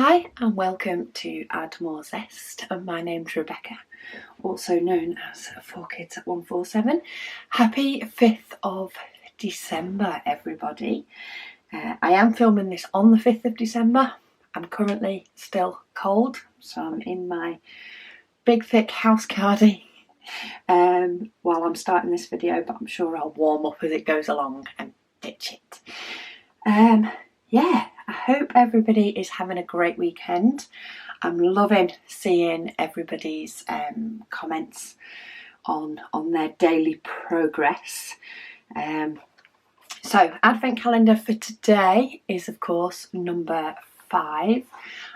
Hi and welcome to Add More Zest. My name's Rebecca, also known as 4Kids at 147. Happy 5th of December, everybody. I am filming this on the 5th of December. I'm currently still cold, so I'm in my big thick house cardi while I'm starting this video, but I'm sure I'll warm up as it goes along and ditch it. Yeah, I hope everybody is having a great weekend. I'm loving seeing everybody's comments on their daily progress. So Advent calendar for today is of course number 5.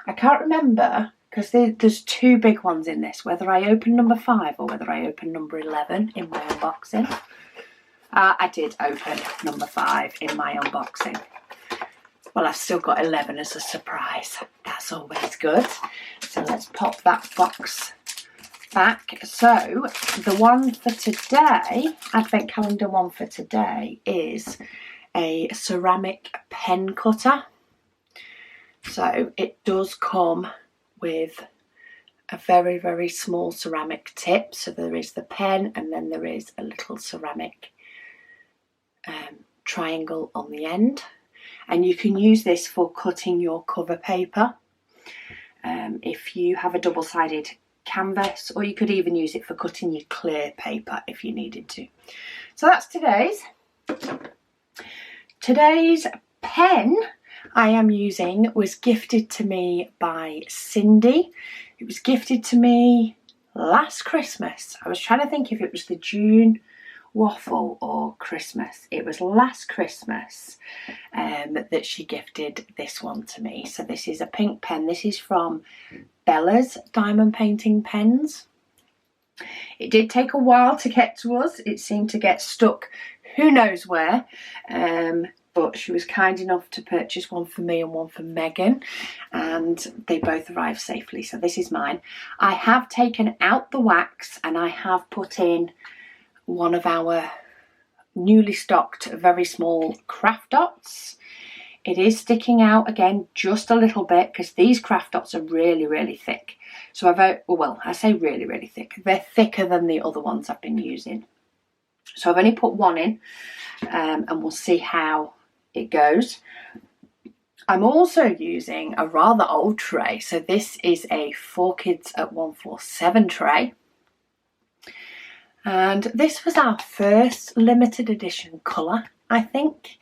I can't remember because there's two big ones in this, whether I open number 5 or whether I open number 11 in my unboxing. I did open number 5 in my unboxing. Well, I've still got 11 as a surprise. That's always good. So let's pop that box back. So the one for today, Advent calendar one for today, is a ceramic pen cutter. So it does come with a very, very small ceramic tip. So there is the pen and then there is a little ceramic triangle on the end. And you can use this for cutting your cover paper if you have a double-sided canvas, or you could even use it for cutting your clear paper if you needed to. So that's today's. Today's pen I am using was gifted to me by Cindy. It was gifted to me last Christmas. I was trying to think if it was the June waffle or Christmas. It was last Christmas that she gifted this one to me. So this is a pink pen. This is from Bella's Diamond Painting Pens. It did take a while to get to us. It seemed to get stuck who knows where, but she was kind enough to purchase one for me and one for Megan, and they both arrived safely. So this is mine. I have taken out the wax and I have put in one of our newly stocked very small craft dots. It is sticking out again just a little bit because these craft dots are really, really thick. So I say really, really thick. They're thicker than the other ones I've been using. So I've only put one in and we'll see how it goes. I'm also using a rather old tray. So this is a 4Kids at 147 tray. And this was our first limited edition colour, I think,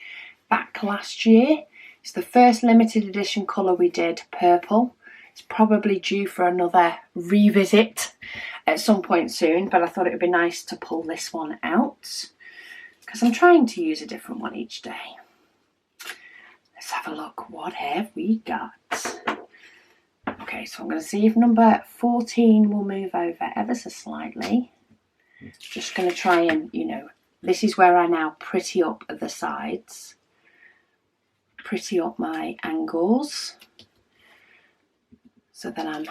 back last year. It's the first limited edition colour we did, purple. It's probably due for another revisit at some point soon, but I thought it would be nice to pull this one out because I'm trying to use a different one each day. Let's have a look. What have we got? Okay, so I'm going to see if number 14 will move over ever so slightly. Just going to try and, this is where I now pretty up the sides, pretty up my angles, so that I'm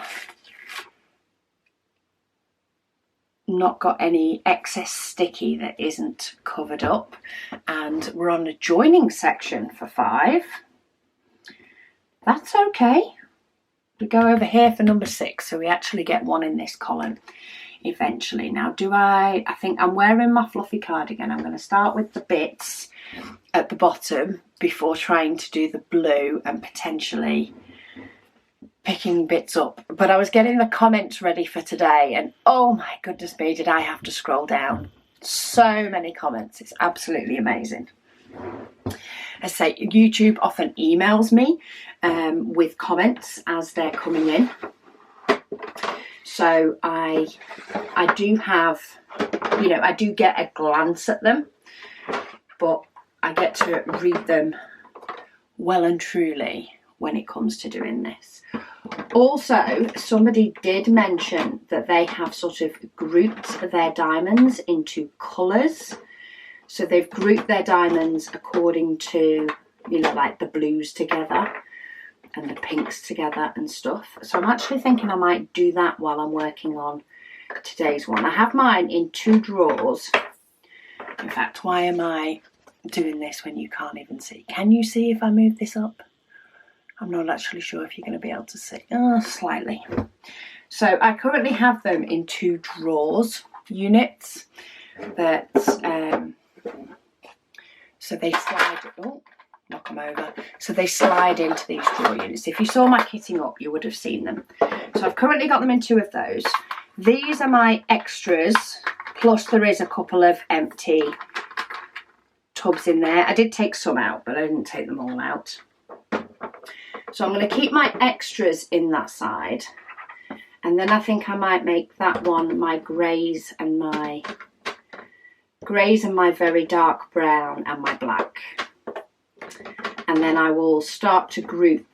not got any excess sticky that isn't covered up. And we're on the joining section for 5. That's okay. We go over here for number 6, so we actually get one in this column eventually. Now I think I'm wearing my fluffy cardigan. I'm going to start with the bits at the bottom before trying to do the blue and potentially picking bits up. But I was getting the comments ready for today and oh my goodness me, did I have to scroll down. So many comments. It's absolutely amazing. I say YouTube often emails me with comments as they're coming in. So I do have, I do get a glance at them, but I get to read them well and truly when it comes to doing this. Also, somebody did mention that they have sort of grouped their diamonds into colours. So they've grouped their diamonds according to, like the blues together and the pinks together and stuff. So I'm actually thinking I might do that while I'm working on today's one. I have mine in 2 drawers. In fact, why am I doing this when you can't even see? Can you see if I move this up? I'm not actually sure if you're going to be able to see. Slightly. So I currently have them in 2 drawers units that so they slide. Oh, knock them over. So they slide into these drawer units. If you saw my kitting up, you would have seen them. So I've currently got them in 2 of those. These are my extras, plus there is a couple of empty tubs in there. I did take some out, but I didn't take them all out. So I'm going to keep my extras in that side. And then I think I might make that one my greys and my very dark brown and my black. And then I will start to group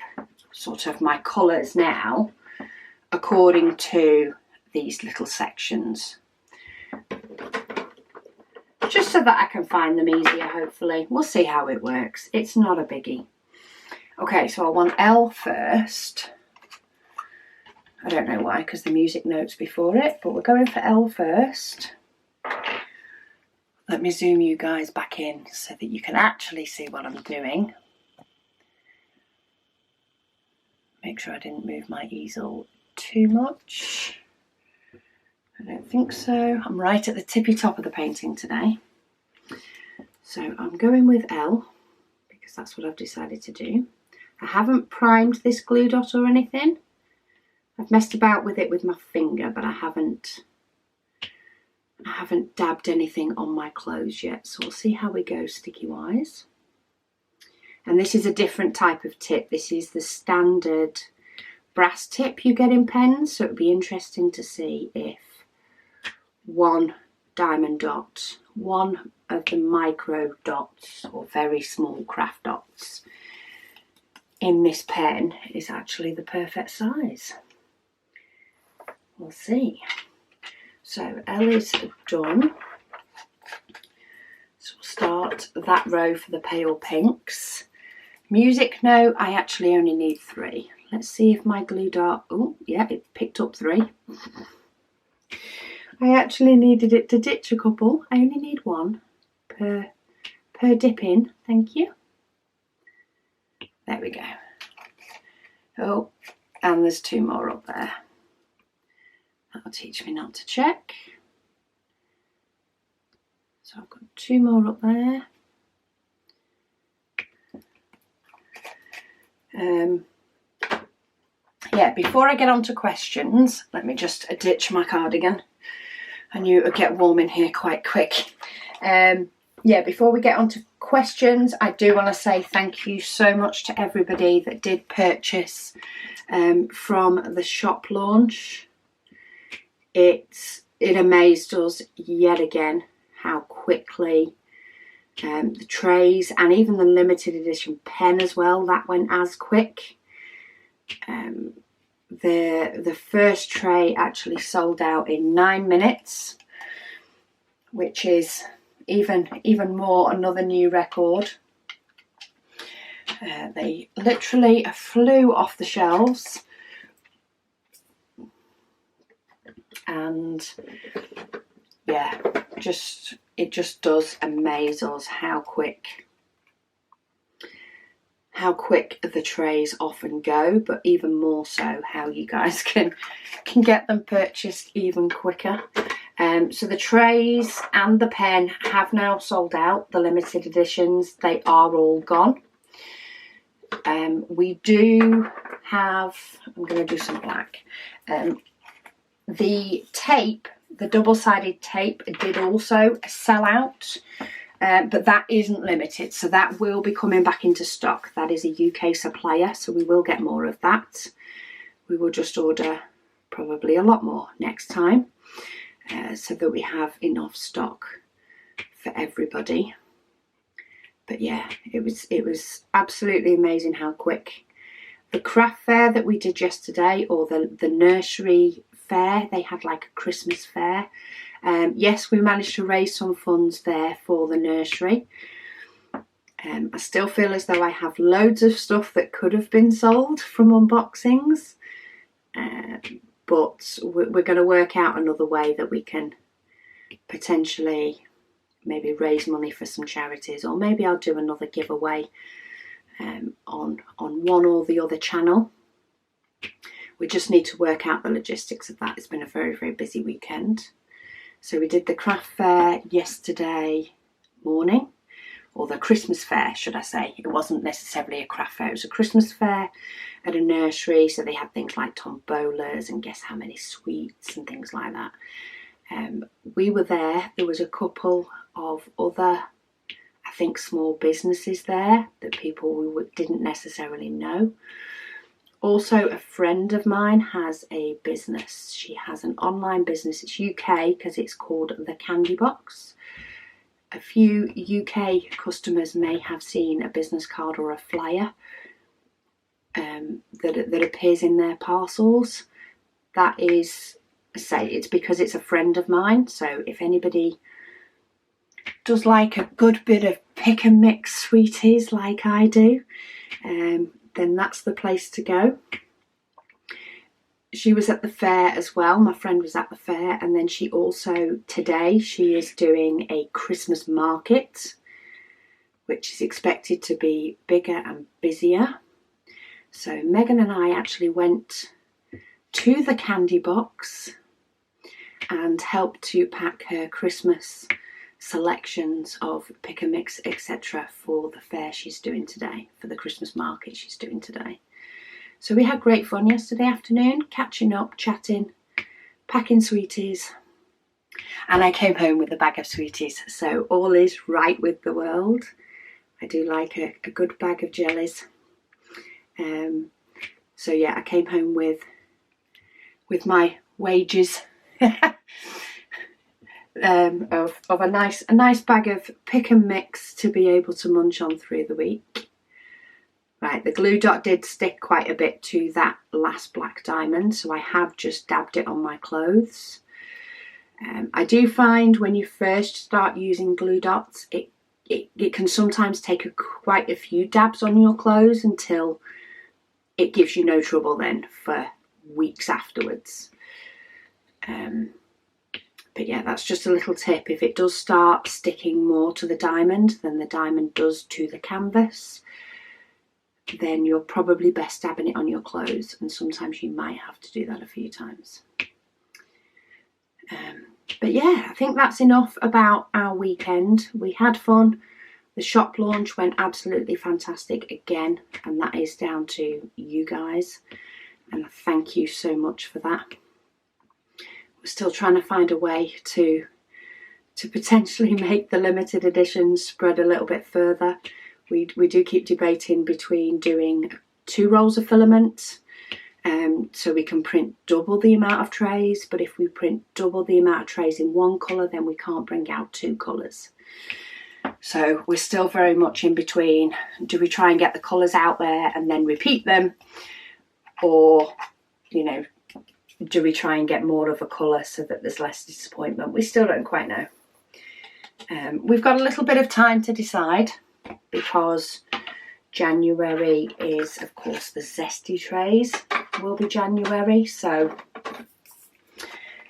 sort of my colours now according to these little sections. Just so that I can find them easier, hopefully. We'll see how it works. It's not a biggie. Okay, so I want L first. I don't know why, because the music note's before it, but we're going for L first. Let me zoom you guys back in so that you can actually see what I'm doing. Make sure I didn't move my easel too much. I don't think so. I'm right at the tippy top of the painting today. So I'm going with L because that's what I've decided to do. I haven't primed this glue dot or anything. I've messed about with it with my finger, but I haven't dabbed anything on my clothes yet. So we'll see how we go sticky wise. And this is a different type of tip. This is the standard brass tip you get in pens. So it'd be interesting to see if one diamond dot, one of the micro dots or very small craft dots in this pen is actually the perfect size. We'll see. So L is done. So we'll start that row for the pale pinks. Music note, I actually only need 3. Let's see if my glue dot, oh yeah, it picked up 3. I actually needed it to ditch a couple. I only need 1 per dip in. Thank you. There we go. Oh, and there's 2 more up there. That'll teach me not to check. So I've got 2 more up there. Yeah, before I get on to questions, let me just ditch my cardigan. I knew it would get warm in here quite quick. Yeah, before we get on to questions, I do want to say thank you so much to everybody that did purchase from the shop launch. It amazed us yet again how quickly the trays and even the limited edition pen as well, that went as quick. The first tray actually sold out in 9 minutes, which is even more another new record. They literally flew off the shelves. And yeah, it just does amaze us how quick the trays often go, but even more so how you guys can get them purchased even quicker. So the trays and the pen have now sold out. The limited editions, they are all gone. We do have, I'm going to do some black. The tape, the double-sided tape, did also sell out, but that isn't limited, so that will be coming back into stock. That is a UK supplier, so we will get more of that. We will just order probably a lot more next time, so that we have enough stock for everybody. But yeah, it was absolutely amazing how quick. The craft fair that we did yesterday, or the nursery fair, they had like a Christmas fair. Yes, we managed to raise some funds there for the nursery. I still feel as though I have loads of stuff that could have been sold from unboxings, but we're going to work out another way that we can potentially maybe raise money for some charities, or maybe I'll do another giveaway on one or the other channel. We just need to work out the logistics of that. It's been a very, very busy weekend. So we did the craft fair yesterday morning, or the Christmas fair, should I say. It wasn't necessarily a craft fair, it was a Christmas fair at a nursery. So they had things like tombolas and guess how many sweets and things like that. We were there. There was a couple of other, I think, small businesses there that people we didn't necessarily know. Also, a friend of mine has a business. She has an online business. It's UK because it's called The Candy Box. A few UK customers may have seen a business card or a flyer that appears in their parcels. That is, say, it's because it's a friend of mine. So if anybody does like a good bit of pick and mix sweeties like I do, then that's the place to go. She was at the fair as well. My friend was at the fair, and then she also, today, she is doing a Christmas market, which is expected to be bigger and busier. So Megan and I actually went to the Candy Box and helped to pack her Christmas selections of pick and mix, etc. for the fair she's doing today, for the Christmas market she's doing today. So we had great fun yesterday afternoon, catching up, chatting, packing sweeties, and I came home with a bag of sweeties. So all is right with the world. I do like a good bag of jellies. So yeah, I came home with my wages of a nice bag of pick and mix to be able to munch on through the week. Right, the glue dot did stick quite a bit to that last black diamond, so I have just dabbed it on my clothes. I do find when you first start using glue dots, it can sometimes take quite a few dabs on your clothes until it gives you no trouble then for weeks afterwards. But yeah, that's just a little tip. If it does start sticking more to the diamond than the diamond does to the canvas, then you're probably best dabbing it on your clothes, and sometimes you might have to do that a few times. But yeah, I think that's enough about our weekend. We had fun. The shop launch went absolutely fantastic again, and that is down to you guys, and thank you so much for that. We're still trying to find a way to potentially make the limited editions spread a little bit further. We do keep debating between doing 2 rolls of filament, so we can print double the amount of trays, but if we print double the amount of trays in one colour, then we can't bring out 2 colours. So we're still very much in between. Do we try and get the colours out there and then repeat them, or, you know, do we try and get more of a colour so that there's less disappointment? We still don't quite know. We've got a little bit of time to decide, because January is, of course, the zesty trays will be January, so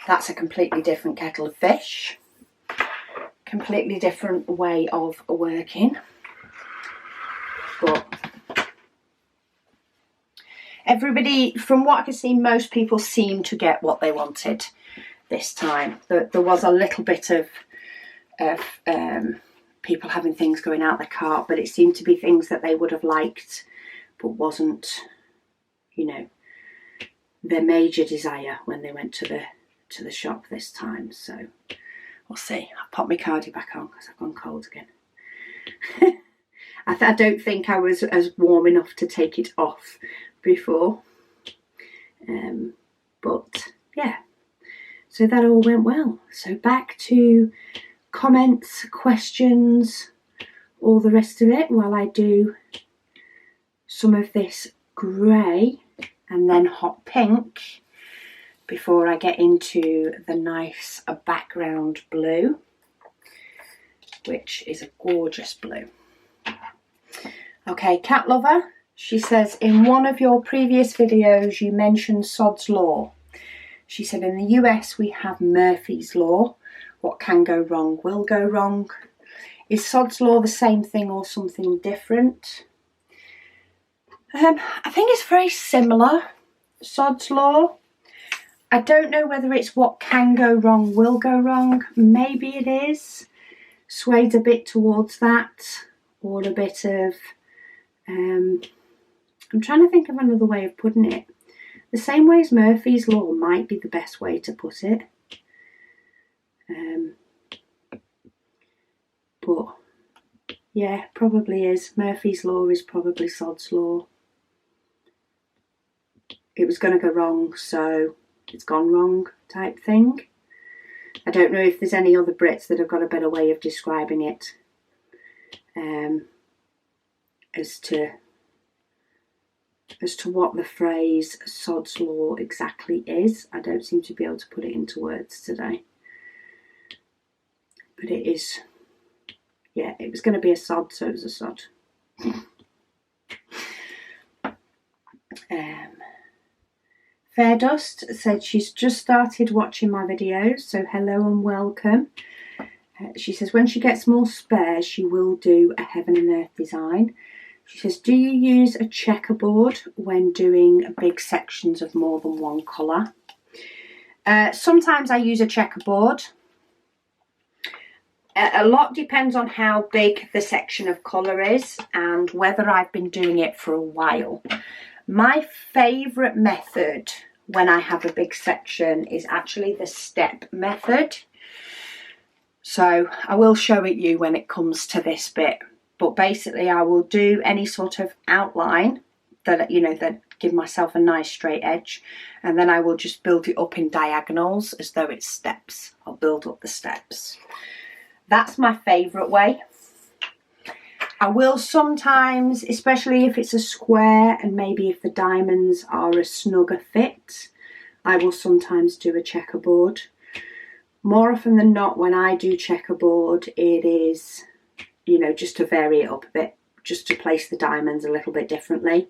that's a completely different kettle of fish, completely different way of working. But everybody, from what I can see, most people seem to get what they wanted this time. There was a little bit of people having things going out the cart, but it seemed to be things that they would have liked, but wasn't, you know, their major desire when they went to the shop this time. So we'll see. I'll pop my cardi back on because I've gone cold again. I don't think I was as warm enough to take it off before, but yeah, so that all went well. So back to comments, questions, all the rest of it, while I do some of this grey and then hot pink before I get into the nice background blue, which is a gorgeous blue. Okay, Cat Lover, she says, in one of your previous videos you mentioned Sod's Law. She said, in the US we have Murphy's Law. What can go wrong will go wrong. Is Sod's Law the same thing or something different? I think it's very similar, Sod's Law. I don't know whether it's what can go wrong will go wrong. Maybe it is. Swayed a bit towards that, or a bit of, I'm trying to think of another way of putting it. The same way as Murphy's Law might be the best way to put it. But yeah, probably is. Murphy's Law is probably Sod's Law. It was going to go wrong, so it's gone wrong type thing. I don't know if there's any other Brits that have got a better way of describing it as to what the phrase Sod's Law exactly is. I don't seem to be able to put it into words today. But it is, yeah, it was going to be a sod, so it was a sod. Fair Dust said she's just started watching my videos, so hello and welcome. She says when she gets more spare, she will do a heaven and earth design. She says, do you use a checkerboard when doing big sections of more than one colour? Sometimes I use a checkerboard. A lot depends on how big the section of colour is and whether I've been doing it for a while. My favourite method when I have a big section is actually the step method. So I will show it you when it comes to this bit. But basically I will do any sort of outline that, you know, that give myself a nice straight edge. And then I will just build it up in diagonals as though it's steps. I'll build up the steps. That's my favourite way. I will sometimes, especially if it's a square and maybe if the diamonds are a snugger fit, I will sometimes do a checkerboard. More often than not, when I do checkerboard, it is, you know, just to vary it up a bit, just to place the diamonds a little bit differently,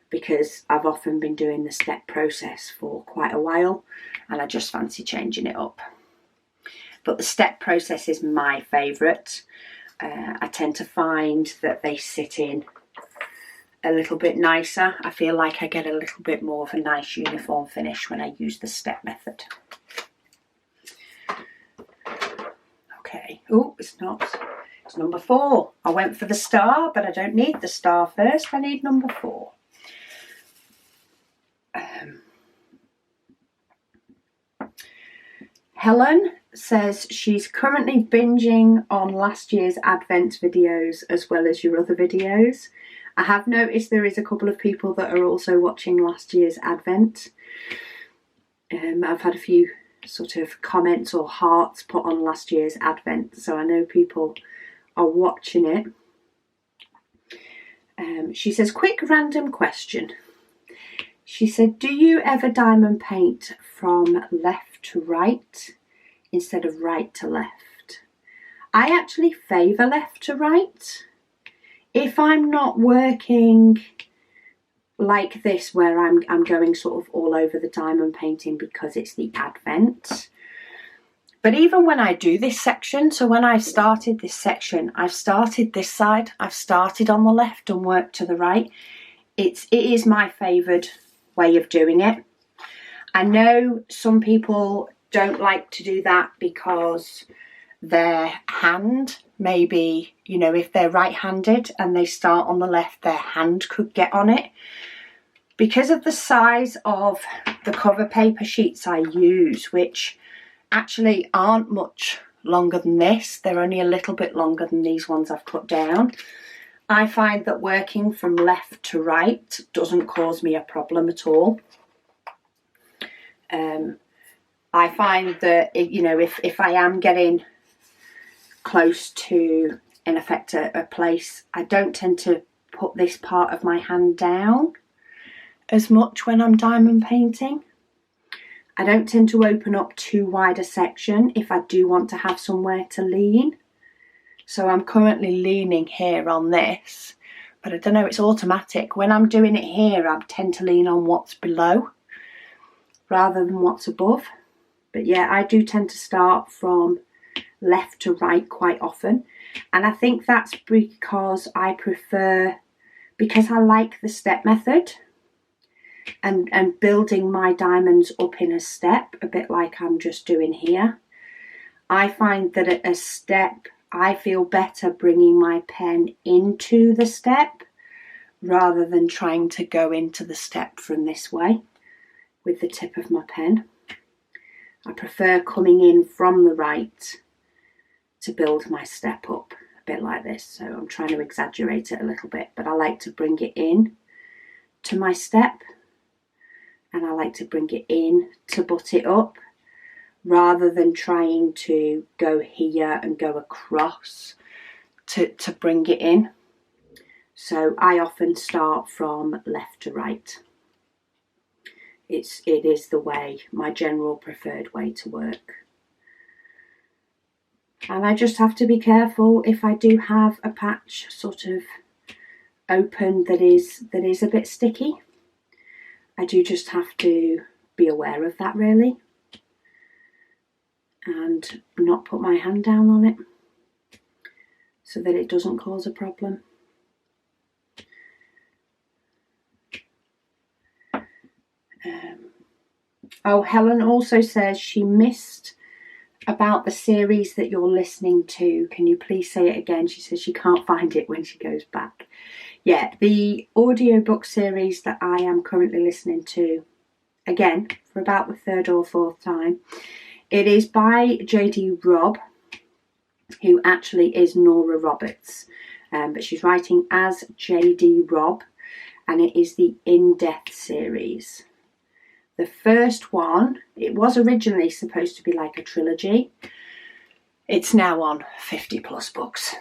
because I've often been doing the step process for quite a while and I just fancy changing it up. But the step process is my favourite. I tend to find that they sit in a little bit nicer. I feel like I get a little bit more of a nice uniform finish when I use the step method. Okay, oh, it's not. It's number 4. I went for the star, but I don't need the star first. I need number 4. Helen says she's currently binging on last year's Advent videos as well as your other videos. I have noticed there is a couple of people that are also watching last year's Advent. I've had a few sort of comments or hearts put on last year's Advent, so I know people are watching it. She says, quick random question. She said, do you ever diamond paint from left to right instead of right to left? I actually favour left to right. If I'm not working like this where I'm going sort of all over the diamond painting because it's the Advent. But even when I do this section, so when I started this section, I've started this side, I've started on the left and worked to the right. It is my favoured way of doing it. I know some people don't like to do that because their hand, maybe, you know, if they're right-handed and they start on the left, their hand could get on it. Because of the size of the cover paper sheets I use, which actually aren't much longer than this, they're only a little bit longer than these ones I've cut down, I find that working from left to right doesn't cause me a problem at all. I find that, you know, if I am getting close to, in effect, a place, I don't tend to put this part of my hand down as much when I'm diamond painting. I don't tend to open up too wide a section if I do want to have somewhere to lean. So I'm currently leaning here on this, but I don't know, it's automatic. When I'm doing it here, I tend to lean on what's below rather than what's above. But yeah, I do tend to start from left to right quite often. And I think that's because I prefer because I like the step method and building my diamonds up in a step, a bit like I'm just doing here. I find that at a step, I feel better bringing my pen into the step rather than trying to go into the step from this way with the tip of my pen. I prefer coming in from the right to build my step up, a bit like this. So I'm trying to exaggerate it a little bit, but I like to bring it in to my step, and I like to bring it in to butt it up, rather than trying to go here and go across to bring it in. So I often start from left to right. It is the way, my general preferred way to work. And I just have to be careful if I do have a patch sort of open that is a bit sticky. I do just have to be aware of that, really, and not put my hand down on it so that it doesn't cause a problem. Oh, Helen also says she missed about the series that you're listening to. Can you please say it again? She says she can't find it when she goes back. Yeah, the audiobook series that I am currently listening to, again, for about the third or fourth time, it is by J.D. Robb, who actually is Nora Roberts, but she's writing as J.D. Robb, and it is the In-Depth series. The first one, it was originally supposed to be like a trilogy. It's now on 50 plus books.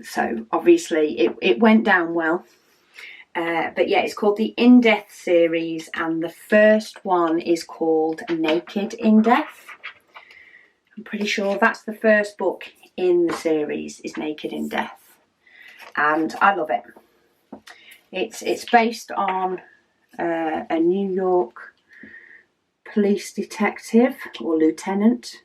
So obviously it went down well. But yeah, it's called the In-Depth series, and the first one is called Naked in Death. I'm pretty sure that's the first book in the series, is Naked in Death. And I love it. It's based on a New York police detective or lieutenant,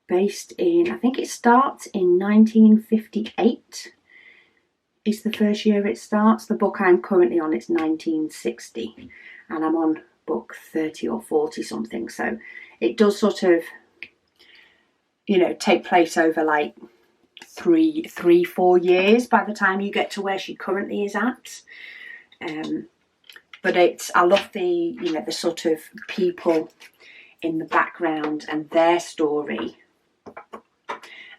based in, I think it starts in 1958 is the first year it starts. The book I'm currently on, it's 1960, and I'm on book 30 or 40 something, so it does sort of, you know, take place over like 4 years by the time you get to where she currently is at. But I love the, you know, the sort of people in the background and their story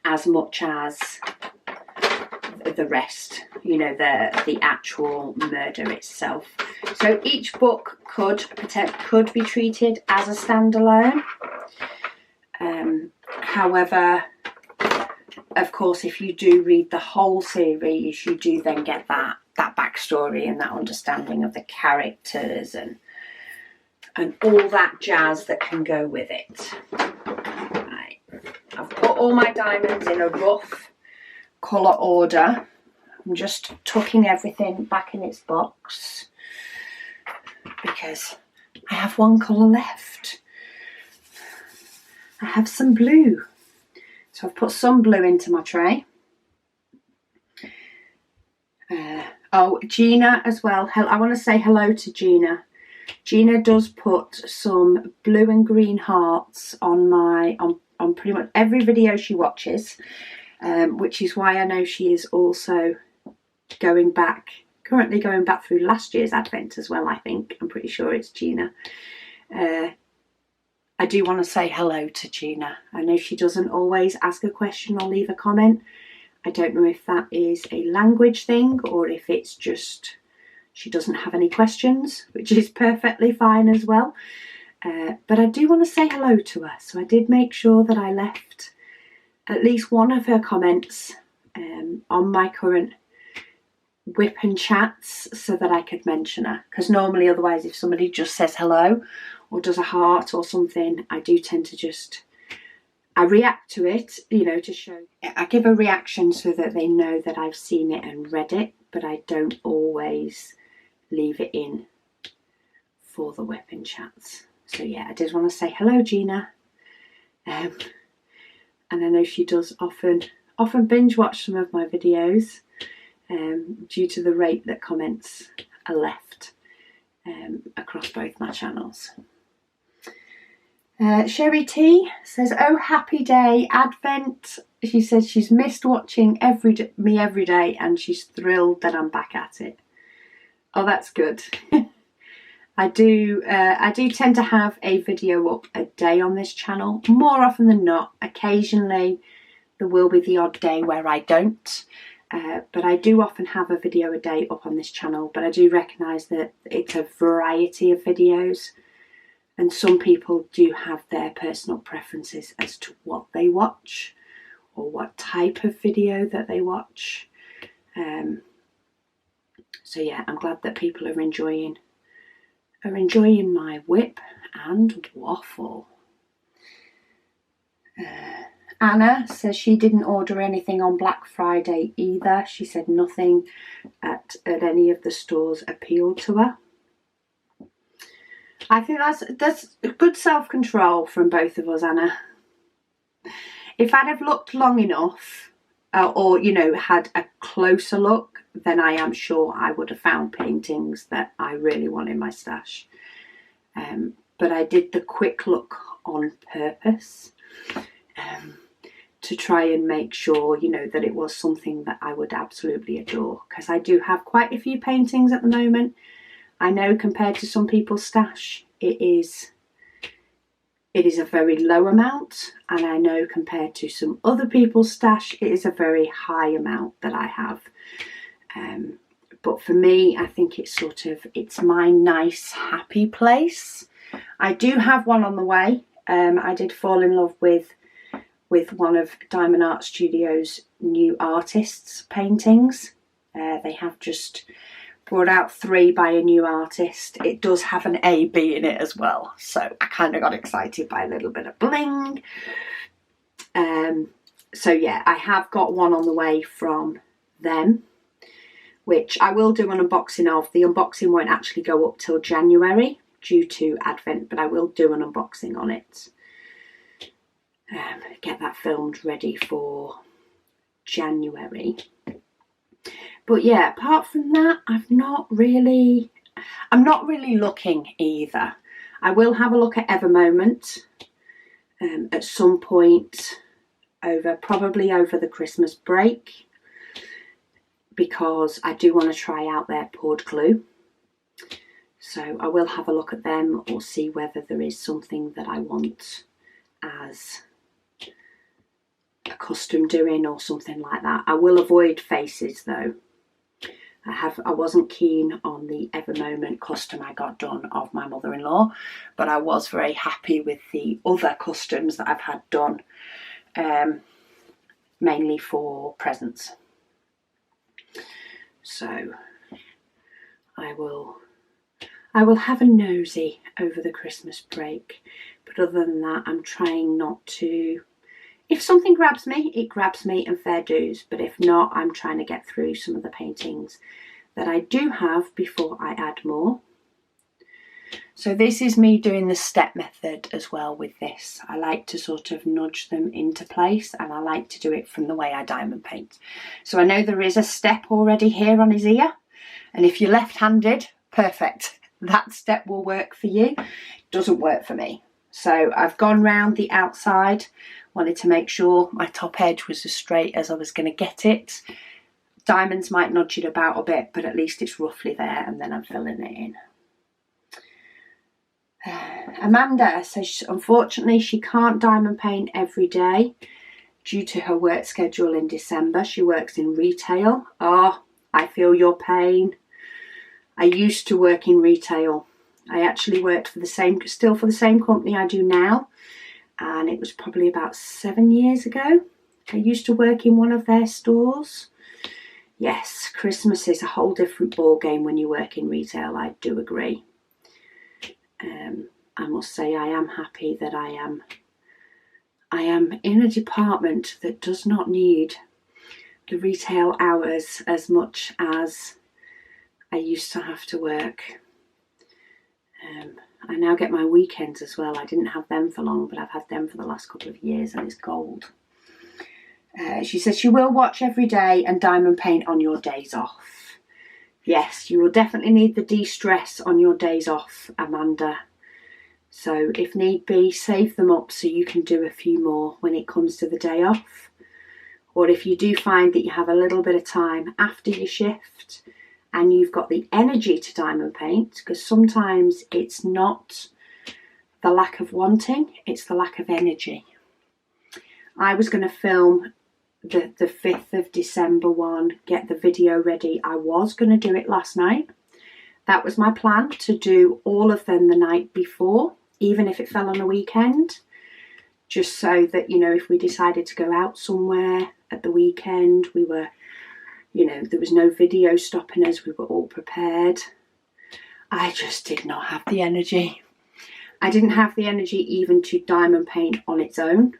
as much as the rest, you know, the actual murder itself. So each book could be treated as a standalone. However, of course, if you do read the whole series, you do then get that backstory and that understanding of the characters and all that jazz that can go with it. Right. I've put all my diamonds in a rough colour order. I'm just tucking everything back in its box because I have one colour left. I have some blue. So I've put some blue into my tray. Oh, Gina as well. I want to say hello to Gina. Gina does put some blue and green hearts on on pretty much every video she watches, which is why I know she is also currently going back through last year's Advent as well, I think. I'm pretty sure it's Gina. I do want to say hello to Gina. I know she doesn't always ask a question or leave a comment. I don't know if that is a language thing or if it's just she doesn't have any questions, which is perfectly fine as well. But I do want to say hello to her. So I did make sure that I left at least one of her comments on my current whip and chats so that I could mention her. Because normally otherwise if somebody just says hello or does a heart or something, I do tend to I react to it, you know, to show. I give a reaction so that they know that I've seen it and read it, but I don't always leave it in for the whipping chats. So yeah, I did want to say hello, Gina. And I know she does often often binge watch some of my videos due to the rate that comments are left across both my channels. Sherry T says, oh happy day, Advent. She says she's missed watching me every day and she's thrilled that I'm back at it. Oh, that's good. I do tend to have a video up a day on this channel, more often than not. Occasionally there will be the odd day where I don't, but I do often have a video a day up on this channel. But I do recognise that it's a variety of videos, and some people do have their personal preferences as to what they watch or what type of video that they watch. So yeah, I'm glad that people are enjoying my whip and waffle. Anna says she didn't order anything on Black Friday either. She said nothing at any of the stores appealed to her. I think that's good self-control from both of us, Anna. If I'd have looked long enough, or you know, had a closer look, then I am sure I would have found paintings that I really want in my stash. But I did the quick look on purpose to try and make sure, you know, that it was something that I would absolutely adore, because I do have quite a few paintings at the moment. I know compared to some people's stash, it is a very low amount, and I know compared to some other people's stash, it is a very high amount that I have. But for me, I think it's my nice, happy place. I do have one on the way. I did fall in love with one of Diamond Art Studio's new artists' paintings. They have just brought out 3 by a new artist. It does have an A-B in it as well, so I kind of got excited by a little bit of bling. So yeah, I have got one on the way from them, which I will do an unboxing of. The unboxing won't actually go up till January due to Advent, but I will do an unboxing on it. Get that filmed ready for January. But yeah, apart from that, I'm not really looking either. I will have a look at Evermoment at some point probably over the Christmas break, because I do want to try out their poured glue. So I will have a look at them, or see whether there is something that I want as a custom doing or something like that. I will avoid faces though. I wasn't keen on the Evermoment custom I got done of my mother-in-law, but I was very happy with the other customs that I've had done, mainly for presents. So I will have a nosy over the Christmas break, but other than that, I'm trying not to. If something grabs me, it grabs me, and fair dues. But if not, I'm trying to get through some of the paintings that I do have before I add more. So this is me doing the step method as well with this. I like to sort of nudge them into place, and I like to do it from the way I diamond paint. So I know there is a step already here on his ear, and if you're left-handed, perfect. That step will work for you. It doesn't work for me. So I've gone round the outside, wanted to make sure my top edge was as straight as I was going to get it. Diamonds might nudge it about a bit, but at least it's roughly there, and then I'm filling it in. Amanda says unfortunately she can't diamond paint every day due to her work schedule in December. She works in retail. Oh, I feel your pain. I used to work in retail. I actually worked still for the same company I do now, and it was probably about 7 years ago. I used to work in one of their stores. Yes, Christmas is a whole different ball game when you work in retail. I do agree. I must say I am happy that I am in a department that does not need the retail hours as much as I used to have to work. I now get my weekends as well. I didn't have them for long, but I've had them for the last couple of years, and it's gold. She says she will watch every day and diamond paint on your days off. Yes, you will definitely need the de-stress on your days off, Amanda. So if need be, save them up so you can do a few more when it comes to the day off. Or if you do find that you have a little bit of time after your shift and you've got the energy to diamond paint, because sometimes it's not the lack of wanting, it's the lack of energy. I was going to film the 5th of December one, get the video ready. I was going to do it last night. That was my plan, to do all of them the night before, even if it fell on a weekend, just so that, you know, if we decided to go out somewhere at the weekend, we were, you know, there was no video stopping us, we were all prepared. I just did not have the energy. I didn't have the energy even to diamond paint on its own,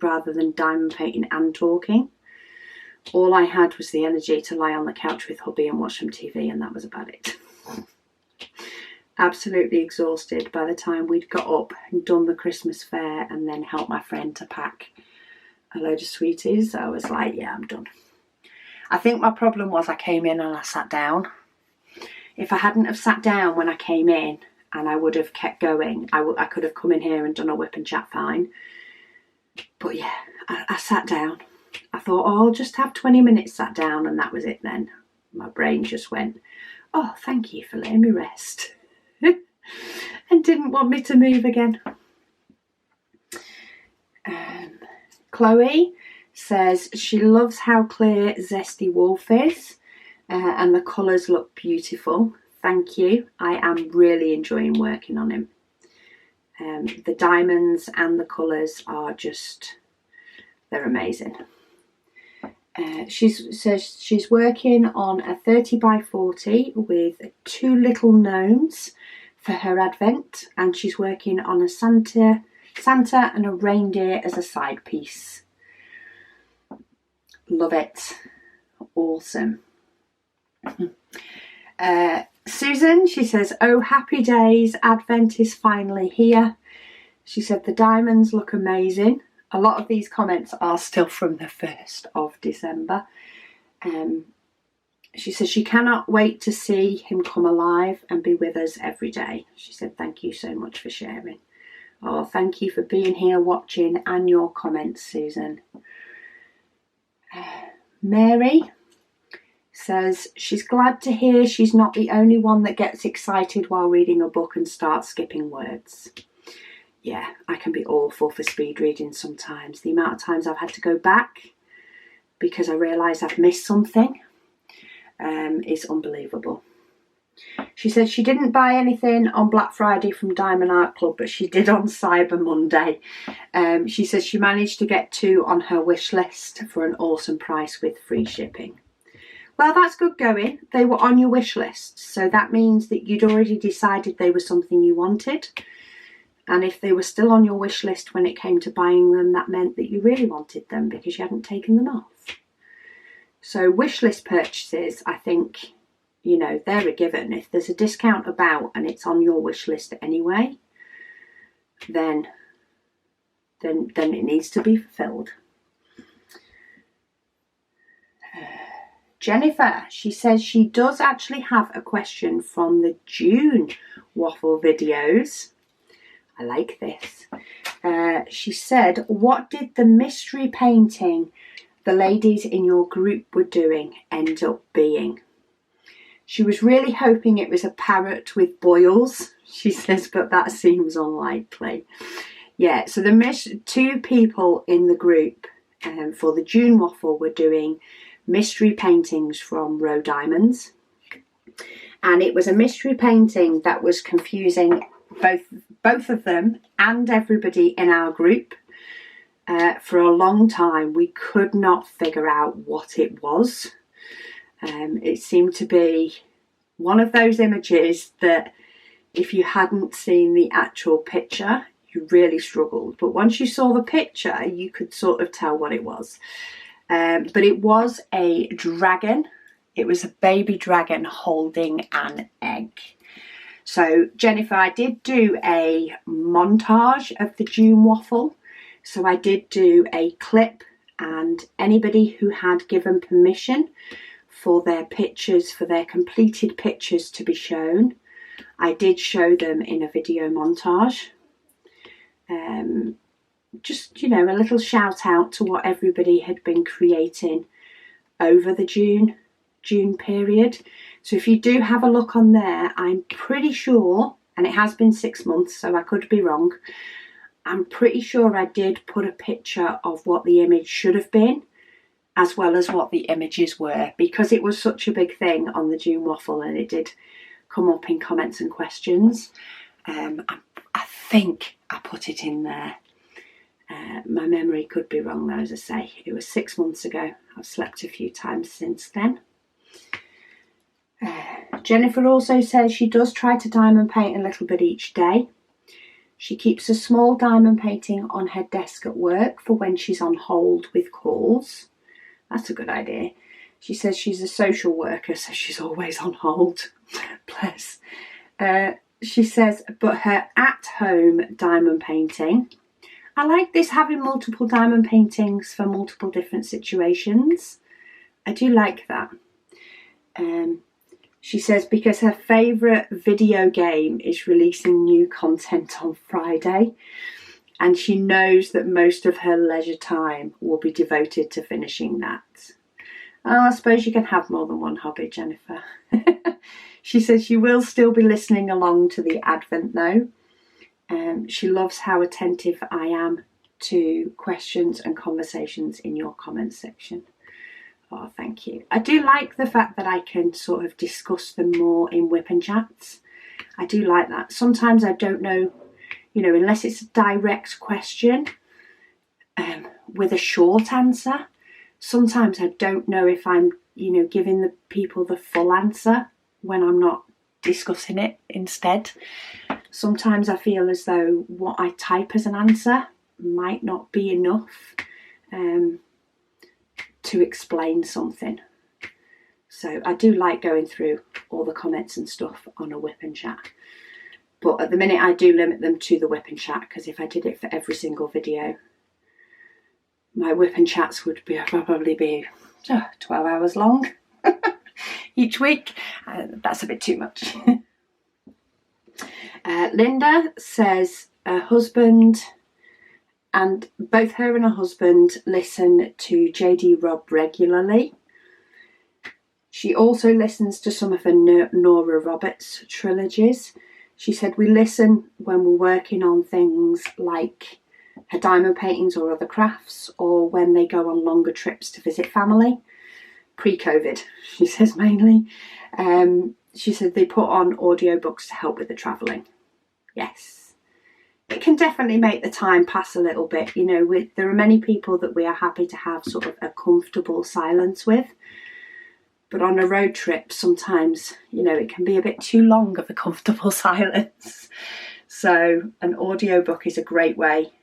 rather than diamond painting and talking. All I had was the energy to lie on the couch with hubby and watch some TV, and that was about it. Absolutely exhausted by the time we'd got up and done the Christmas fair and then helped my friend to pack a load of sweeties. I was like, yeah, I'm done. I think my problem was I came in and I sat down. If I hadn't have sat down when I came in and I would have kept going, I could have come in here and done a whip and chat fine. But yeah, I sat down. I thought, oh, I'll just have 20 minutes sat down, and that was it then. My brain just went, oh, thank you for letting me rest. And didn't want me to move again. Chloe says she loves how clear Zesty Wolf is, and the colours look beautiful. Thank you. I am really enjoying working on him. The diamonds and the colours are just, they're amazing. She says she's working on a 30 by 40 with 2 little gnomes for her advent, and she's working on a Santa and a reindeer as a side piece. Love it. Awesome. Susan, she says, oh, happy days, Advent is finally here. She said the diamonds look amazing. A lot of these comments are still from the 1st of December. She says she cannot wait to see him come alive and be with us every day. She said, thank you so much for sharing. Oh, thank you for being here, watching, and your comments, Susan. Mary says she's glad to hear she's not the only one that gets excited while reading a book and starts skipping words. Yeah, I can be awful for speed reading sometimes. The amount of times I've had to go back because I realise I've missed something is unbelievable. She said she didn't buy anything on Black Friday from Diamond Art Club, but she did on Cyber Monday. She says she managed to get 2 on her wish list for an awesome price with free shipping. Well, that's good going. They were on your wish list, so that means that you'd already decided they were something you wanted. And if they were still on your wish list when it came to buying them, that meant that you really wanted them because you hadn't taken them off. So wish list purchases, I think, you know, they're a given. If there's a discount about and it's on your wish list anyway, then it needs to be fulfilled. Jennifer, she says she does actually have a question from the June waffle videos. I like this. She said, what did the mystery painting the ladies in your group were doing end up being? She was really hoping it was a parrot with boils, she says, but that seems unlikely. Yeah, so the 2 people in the group for the June waffle were doing mystery paintings from Row Diamonds, and it was a mystery painting that was confusing both of them and everybody in our group. For a long time we could not figure out what it was. It seemed to be one of those images that if you hadn't seen the actual picture you really struggled, but once you saw the picture you could sort of tell what it was. But it was a dragon. It was a baby dragon holding an egg. So Jennifer, I did do a montage of the June waffle. So I did do a clip and anybody who had given permission for their pictures, for their completed pictures to be shown, I did show them in a video montage. Just, you know, a little shout out to what everybody had been creating over the June period. So if you do have a look on there, I'm pretty sure, and it has been 6 months, so I could be wrong, I'm pretty sure I did put a picture of what the image should have been, as well as what the images were, because it was such a big thing on the June waffle and it did come up in comments and questions. I think I put it in there. My memory could be wrong though, as I say. It was 6 months ago. I've slept a few times since then. Jennifer also says she does try to diamond paint a little bit each day. She keeps a small diamond painting on her desk at work for when she's on hold with calls. That's a good idea. She says she's a social worker, so she's always on hold. Bless. She says, but her at-home diamond painting, I like this, having multiple diamond paintings for multiple different situations. I do like that. She says because her favourite video game is releasing new content on Friday, and she knows that most of her leisure time will be devoted to finishing that. Oh, I suppose you can have more than one hobby, Jennifer. She says she will still be listening along to the Advent though. She loves how attentive I am to questions and conversations in your comments section. Oh, thank you. I do like the fact that I can sort of discuss them more in whip and chats. I do like that. Sometimes I don't know, you know, unless it's a direct question with a short answer. Sometimes I don't know if I'm, you know, giving the people the full answer when I'm not discussing it instead. Sometimes I feel as though what I type as an answer might not be enough to explain something. So I do like going through all the comments and stuff on a whip and chat. But at the minute I do limit them to the whip and chat, because if I did it for every single video, my whip and chats would probably be 12 hours long each week. That's a bit too much. Linda says her husband, and both her and her husband listen to JD Robb regularly. She also listens to some of her Nora Roberts trilogies. She said we listen when we're working on things like her diamond paintings or other crafts, or when they go on longer trips to visit family. Pre-COVID, she says mainly. She said they put on audiobooks to help with the travelling. Yes. It can definitely make the time pass a little bit. You know, there are many people that we are happy to have sort of a comfortable silence with. But on a road trip, sometimes, you know, it can be a bit too long of a comfortable silence. So an audiobook is a great way,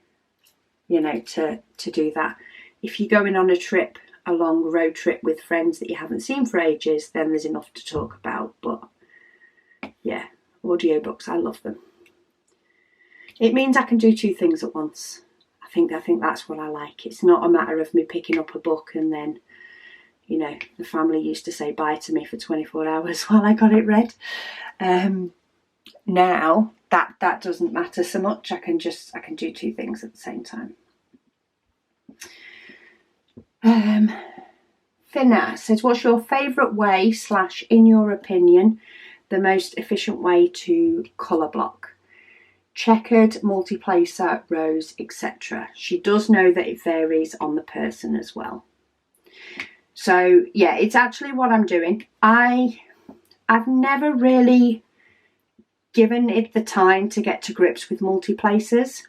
you know, to do that. If you're going on a long road trip with friends that you haven't seen for ages, then there's enough to talk about. But yeah, audiobooks, I love them. It means I can do two things at once. I think that's what I like. It's not a matter of me picking up a book and then, you know, the family used to say bye to me for 24 hours while I got it read. Now that doesn't matter so much. I can do two things at the same time. Finna says, what's your favourite way / in your opinion the most efficient way to colour block? Checkered, multiplacer, rose, etc. She does know that it varies on the person as well. So yeah, it's actually what I'm doing. I've never really given it the time to get to grips with multiplacers.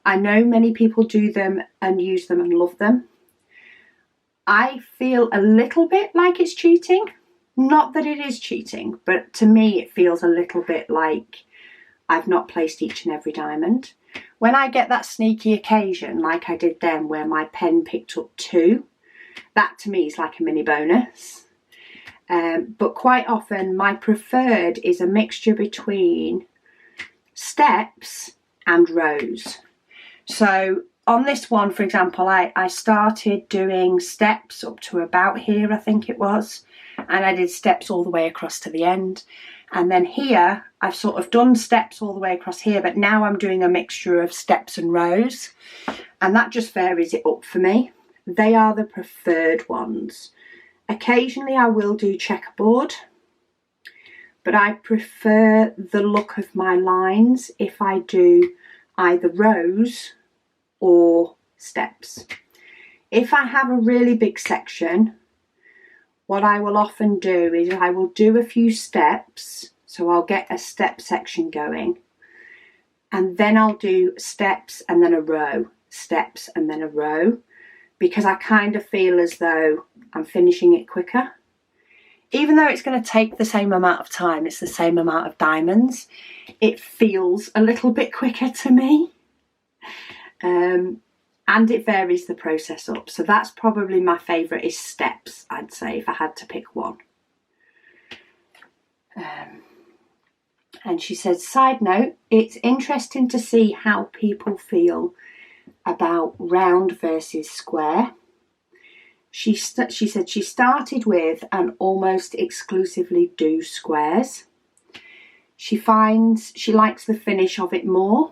I know many people do them and use them and love them. I feel a little bit like it's cheating. Not that it is cheating, but to me it feels a little bit like I've not placed each and every diamond. When I get that sneaky occasion, like I did then, where my pen picked up 2, that to me is like a mini bonus. But quite often my preferred is a mixture between steps and rows. So on this one, for example, I started doing steps up to about here, I think it was, and I did steps all the way across to the end. And then here, I've sort of done steps all the way across here, but now I'm doing a mixture of steps and rows, and that just varies it up for me. They are the preferred ones. Occasionally I will do checkerboard, but I prefer the look of my lines if I do either rows or steps. If I have a really big section, what I will often do is I will do a few steps, so I'll get a step section going, and then I'll do steps and then a row, steps and then a row, because I kind of feel as though I'm finishing it quicker. Even though it's going to take the same amount of time, it's the same amount of diamonds, it feels a little bit quicker to me. And it varies the process up. So that's probably my favourite, is steps, I'd say, if I had to pick one. And she says, side note, it's interesting to see how people feel about round versus square. She said she started with and almost exclusively do squares. She finds she likes the finish of it more,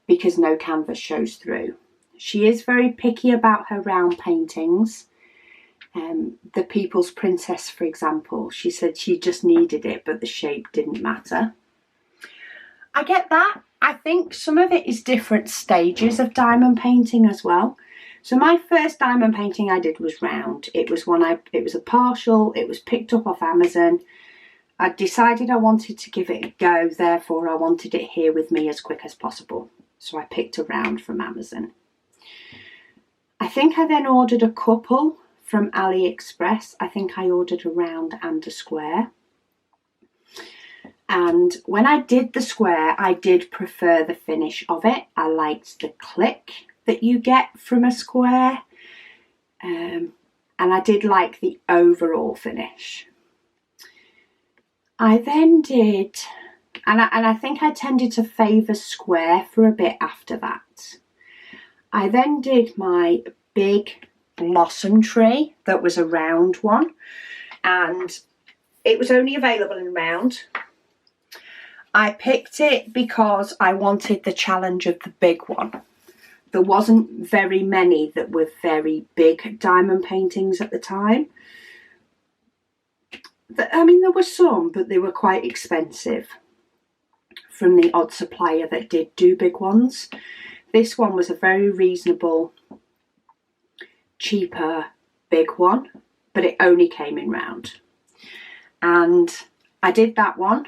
because no canvas shows through. She is very picky about her round paintings. The People's Princess, for example, she said she just needed it, but the shape didn't matter. I get that. I think some of it is different stages of diamond painting as well. So my first diamond painting I did was round. It was a partial. It was picked up off Amazon. I decided I wanted to give it a go, therefore I wanted it here with me as quick as possible. So I picked a round from Amazon. I think I then ordered a couple from AliExpress. I think I ordered a round and a square. And when I did the square, I did prefer the finish of it. I liked the click that you get from a square. And I did like the overall finish. I then did, and I think I tended to favour square for a bit after that. I then did my big blossom tree that was a round one, and it was only available in round. I picked it because I wanted the challenge of the big one. There wasn't very many that were very big diamond paintings at the time. I mean, there were some, but they were quite expensive from the odd supplier that did do big ones. This one was a very reasonable, cheaper, big one, but it only came in round. And I did that one.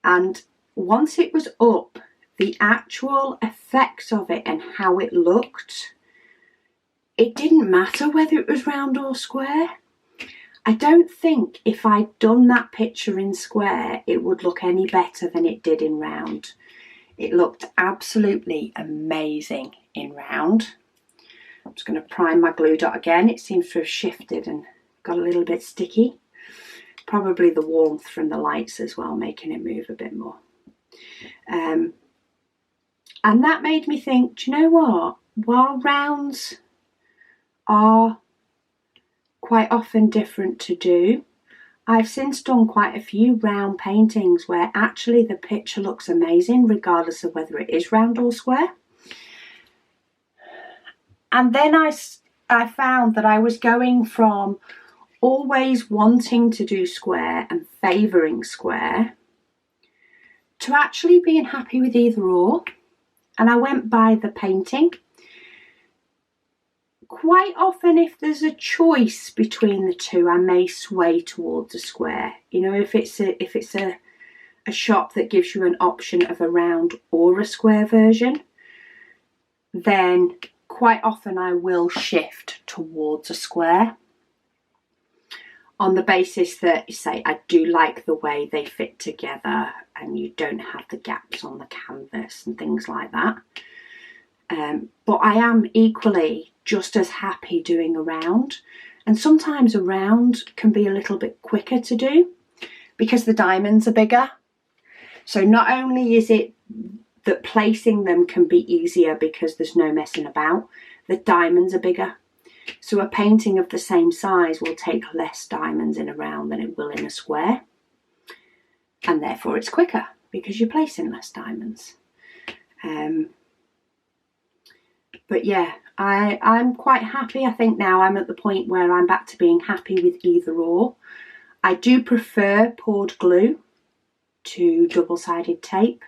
And once it was up, the actual effect of it and how it looked, it didn't matter whether it was round or square. I don't think if I'd done that picture in square, it would look any better than it did in round. It looked absolutely amazing in round. I'm just going to prime my glue dot again. It seems to have shifted and got a little bit sticky. Probably the warmth from the lights as well, making it move a bit more. And that made me think, do you know what? While rounds are quite often different to do, I've since done quite a few round paintings where actually the picture looks amazing regardless of whether it is round or square. And then I found that I was going from always wanting to do square and favouring square to actually being happy with either or. And I went by the painting. Quite often, if there's a choice between the two, I may sway towards a square. You know, if it's a shop that gives you an option of a round or a square version, then quite often I will shift towards a square on the basis that, say, I do like the way they fit together and you don't have the gaps on the canvas and things like that. But I am equally just as happy doing a round, and sometimes a round can be a little bit quicker to do because the diamonds are bigger. So not only is it that placing them can be easier because there's no messing about. The diamonds are bigger. So a painting of the same size will take less diamonds in a round than it will in a square. And therefore it's quicker because you're placing less diamonds. But yeah, I'm quite happy. I think now I'm at the point where I'm back to being happy with either or. I do prefer poured glue to double-sided tape.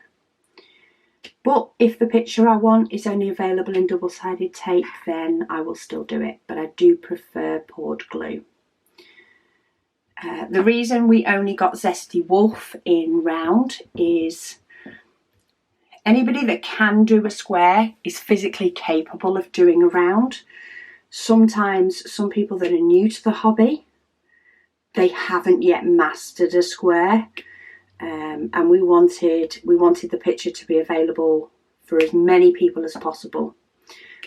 But if the picture I want is only available in double-sided tape, then I will still do it. But I do prefer poured glue. The reason we only got Zesty Wolf in round is anybody that can do a square is physically capable of doing a round. Sometimes some people that are new to the hobby, they haven't yet mastered a square. And we wanted the picture to be available for as many people as possible.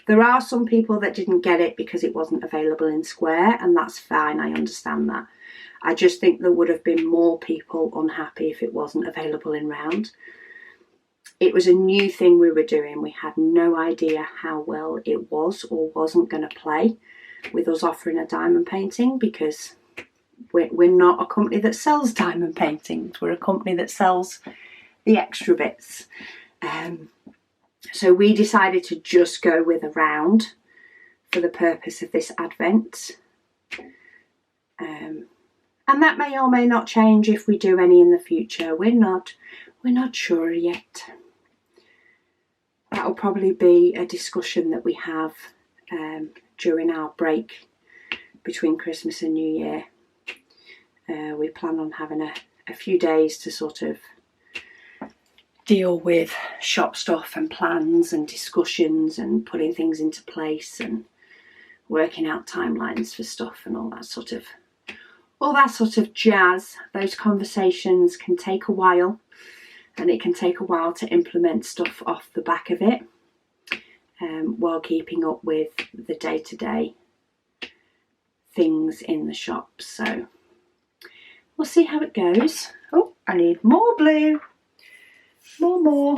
There are some people that didn't get it because it wasn't available in square, and that's fine, I understand that. I just think there would have been more people unhappy if it wasn't available in round. It was a new thing we were doing. We had no idea how well it was or wasn't going to play with us offering a diamond painting, because we're not a company that sells diamond paintings. We're a company that sells the extra bits. So we decided to just go with a round for the purpose of this advent. And that may or may not change if we do any in the future. We're not sure yet. That'll probably be a discussion that we have during our break between Christmas and New Year. We plan on having a few days to sort of deal with shop stuff and plans and discussions and putting things into place and working out timelines for stuff and all that sort of jazz. Those conversations can take a while, and it can take a while to implement stuff off the back of it, while keeping up with the day-to-day things in the shop. So we'll see how it goes. Oh, I need more blue. More.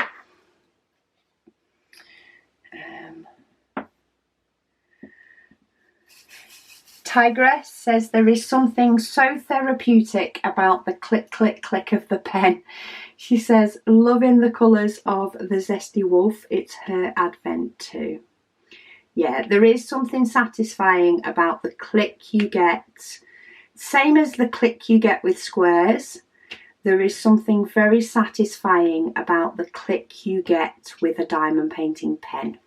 Tigress says there is something so therapeutic about the click, click, click of the pen. She says, loving the colours of the Zesty Wolf. It's her advent too. Yeah, there is something satisfying about the click you get. Same as the click you get with squares, there is something very satisfying about the click you get with a diamond painting pen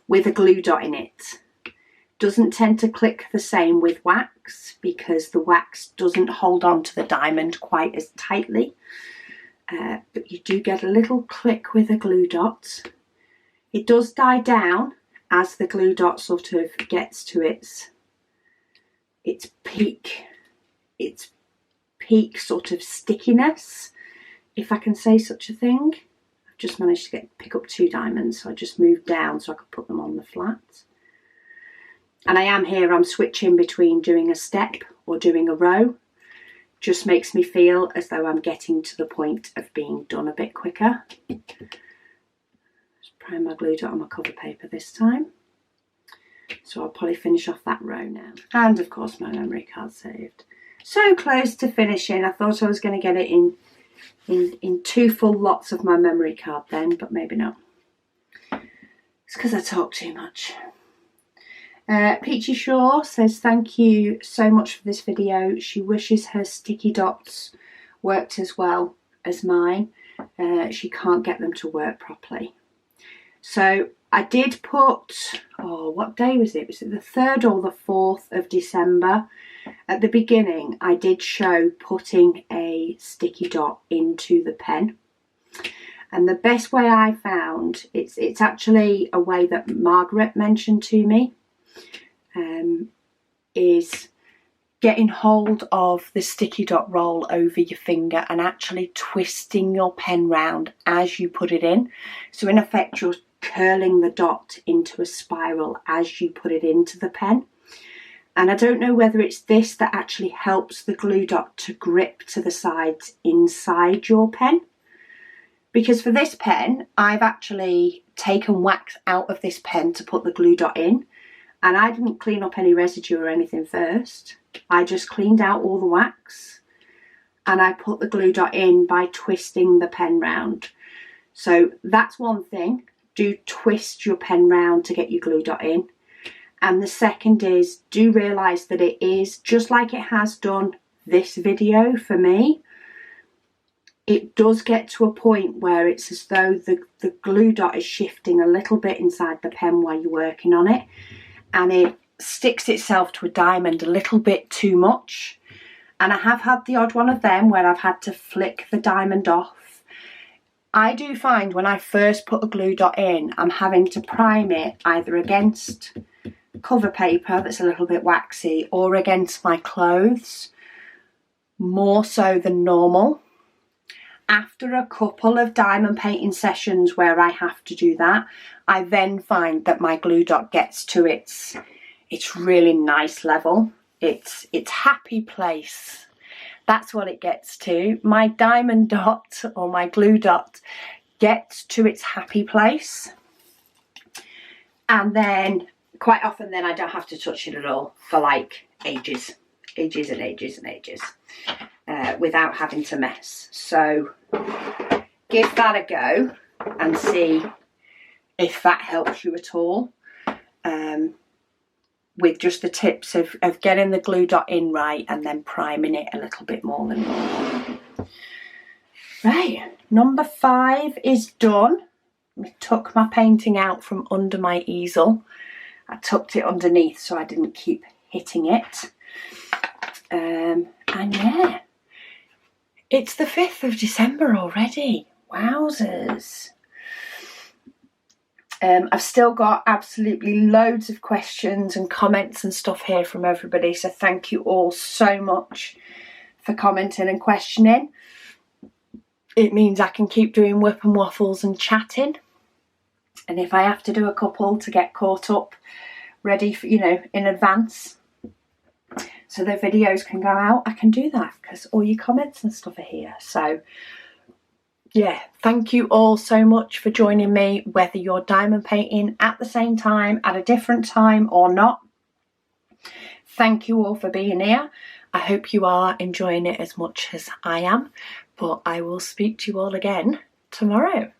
with a glue dot in it. Doesn't tend to click the same with wax because the wax doesn't hold on to the diamond quite as tightly. But you do get a little click with a glue dot. It does die down as the glue dot sort of gets to its peak sort of stickiness, if I can say such a thing. I've just managed to pick up 2 diamonds, so I just moved down so I could put them on the flat. And I'm switching between doing a step or doing a row. Just makes me feel as though I'm getting to the point of being done a bit quicker. Just prime my glue dot on my cover paper this time. So I'll probably finish off that row now. And of course my memory card saved. So close to finishing. I thought I was going to get it in 2 full lots of my memory card then, but maybe not. It's because I talk too much. Peachy Shaw says thank you so much for this video. She wishes her sticky dots worked as well as mine. She can't get them to work properly. So I did put, what day was it? Was it the 3rd or the 4th of December? At the beginning I did show putting a sticky dot into the pen. And the best way I found, it's actually a way that Margaret mentioned to me, is getting hold of the sticky dot roll over your finger and actually twisting your pen round as you put it in. So in effect you're curling the dot into a spiral as you put it into the pen. And I don't know whether it's this that actually helps the glue dot to grip to the sides inside your pen. because for this pen, I've actually taken wax out of this pen to put the glue dot in, and I didn't clean up any residue or anything first. I just cleaned out all the wax and I put the glue dot in by twisting the pen round. So that's one thing, do twist your pen round to get your glue dot in. And the second is, do realise that it is, just like it has done this video for me, it does get to a point where it's as though the glue dot is shifting a little bit inside the pen while you're working on it, and it sticks itself to a diamond a little bit too much. And I have had the odd one of them where I've had to flick the diamond off. I do find when I first put a glue dot in, I'm having to prime it either against cover paper that's a little bit waxy or against my clothes, more so than normal. After a couple of diamond painting sessions where I have to do that, I then find that my glue dot gets to its really nice level. It's happy place. That's what it gets to. My diamond dot or my glue dot gets to its happy place, and then quite often then I don't have to touch it at all for like ages and ages and ages without having to mess. So give that a go and see if that helps you at all, with just the tips of getting the glue dot in right and then priming it a little bit more than normal. Right, number 5 is done. I took my painting out from under my easel. I tucked it underneath so I didn't keep hitting it. And yeah, it's the 5th of December already. Wowzers. I've still got absolutely loads of questions and comments and stuff here from everybody, so thank you all so much for commenting and questioning. It means I can keep doing whip and waffles and chatting, and if I have to do a couple to get caught up, ready for, in advance, so the videos can go out, I can do that because all your comments and stuff are here. So yeah, thank you all so much for joining me, whether you're diamond painting at the same time, at a different time or not. Thank you all for being here. I hope you are enjoying it as much as I am, but I will speak to you all again tomorrow.